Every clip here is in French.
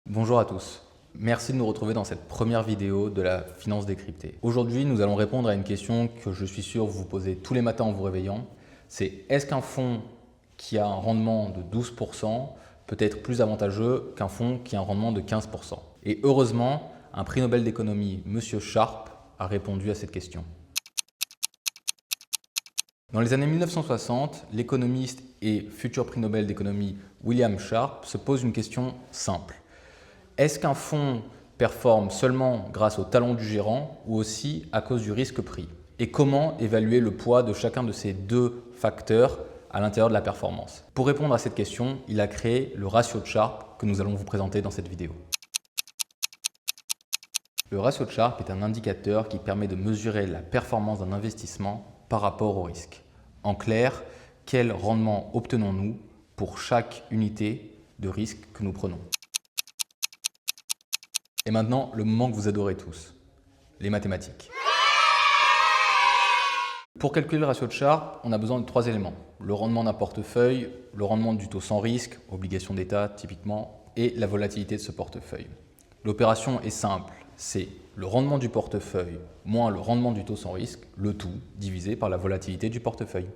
Bonjour à tous, merci de nous retrouver dans cette première vidéo de la finance décryptée. Aujourd'hui, nous allons répondre à une question que je suis sûr vous posez tous les matins en vous réveillant. C'est est-ce qu'un fonds qui a un rendement de 12% peut être plus avantageux qu'un fonds qui a un rendement de 15%? Et heureusement, un prix Nobel d'économie, Monsieur Sharpe, a répondu à cette question. Dans les années 1960, l'économiste et futur prix Nobel d'économie William Sharpe se pose une question simple. Est-ce qu'un fonds performe seulement grâce au talent du gérant ou aussi à cause du risque-prix? Et comment évaluer le poids de chacun de ces deux facteurs à l'intérieur de la performance? Pour répondre à cette question, il a créé le ratio de Sharpe que nous allons vous présenter dans cette vidéo. Le ratio de Sharpe est un indicateur qui permet de mesurer la performance d'un investissement par rapport au risque. En clair, quel rendement obtenons-nous pour chaque unité de risque que nous prenons? Et maintenant, le moment que vous adorez tous, les mathématiques. Pour calculer le ratio de Sharpe, on a besoin de trois éléments. Le rendement d'un portefeuille, le rendement du taux sans risque, obligation d'État typiquement, et la volatilité de ce portefeuille. L'opération est simple, c'est le rendement du portefeuille moins le rendement du taux sans risque, le tout divisé par la volatilité du portefeuille.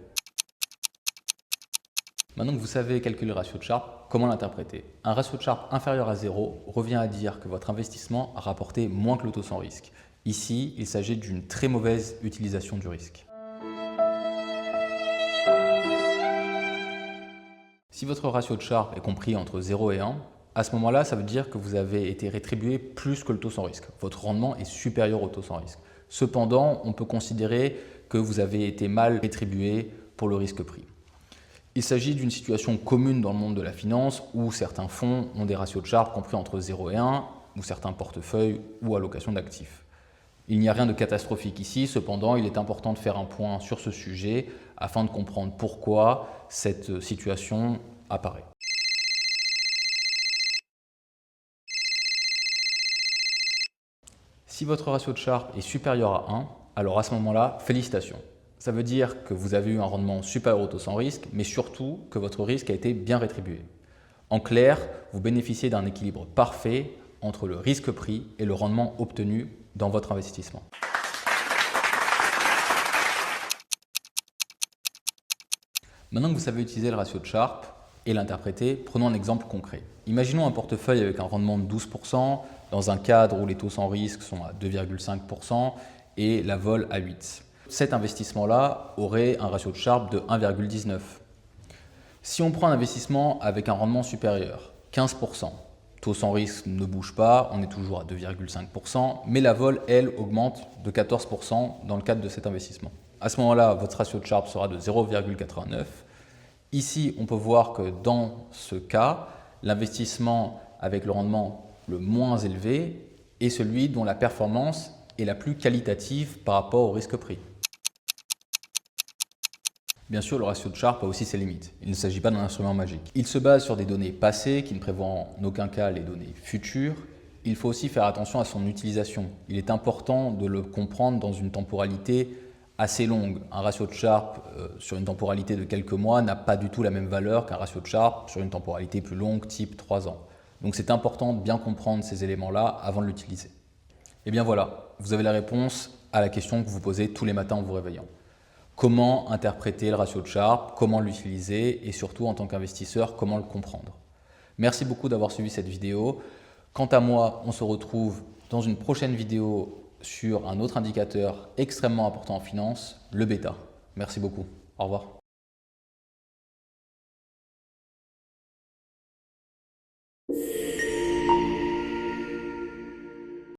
Maintenant que vous savez calculer le ratio de Sharpe, comment l'interpréter? Un ratio de Sharpe inférieur à 0 revient à dire que votre investissement a rapporté moins que le taux sans risque. Ici, il s'agit d'une très mauvaise utilisation du risque. Si votre ratio de Sharpe est compris entre 0 et 1, à ce moment-là, ça veut dire que vous avez été rétribué plus que le taux sans risque. Votre rendement est supérieur au taux sans risque. Cependant, on peut considérer que vous avez été mal rétribué pour le risque pris. Il s'agit d'une situation commune dans le monde de la finance où certains fonds ont des ratios de Sharpe compris entre 0 et 1 ou certains portefeuilles ou allocations d'actifs. Il n'y a rien de catastrophique ici, cependant il est important de faire un point sur ce sujet afin de comprendre pourquoi cette situation apparaît. Si votre ratio de Sharpe est supérieur à 1, alors à ce moment-là, félicitations. Ça veut dire que vous avez eu un rendement supérieur au taux sans risque, mais surtout que votre risque a été bien rétribué. En clair, vous bénéficiez d'un équilibre parfait entre le risque pris et le rendement obtenu dans votre investissement. Maintenant que vous savez utiliser le ratio de Sharpe et l'interpréter, prenons un exemple concret. Imaginons un portefeuille avec un rendement de 12% dans un cadre où les taux sans risque sont à 2,5% et la vol à 8%. Cet investissement-là aurait un ratio de Sharpe de 1,19. Si on prend un investissement avec un rendement supérieur, 15%, taux sans risque ne bouge pas, on est toujours à 2,5%, mais la vol, elle, augmente de 14% dans le cadre de cet investissement. À ce moment-là, votre ratio de Sharpe sera de 0,89. Ici, on peut voir que dans ce cas, l'investissement avec le rendement le moins élevé est celui dont la performance est la plus qualitative par rapport au risque pris. Bien sûr, le ratio de Sharpe a aussi ses limites. Il ne s'agit pas d'un instrument magique. Il se base sur des données passées qui ne prévoient en aucun cas les données futures. Il faut aussi faire attention à son utilisation. Il est important de le comprendre dans une temporalité assez longue. Un ratio de Sharpe sur une temporalité de quelques mois n'a pas du tout la même valeur qu'un ratio de Sharpe sur une temporalité plus longue, type 3 ans. Donc c'est important de bien comprendre ces éléments-là avant de l'utiliser. Et bien voilà, vous avez la réponse à la question que vous vous posez tous les matins en vous réveillant. Comment interpréter le ratio de Sharpe, comment l'utiliser et surtout en tant qu'investisseur, comment le comprendre. Merci beaucoup d'avoir suivi cette vidéo. Quant à moi, on se retrouve dans une prochaine vidéo sur un autre indicateur extrêmement important en finance, le bêta. Merci beaucoup. Au revoir.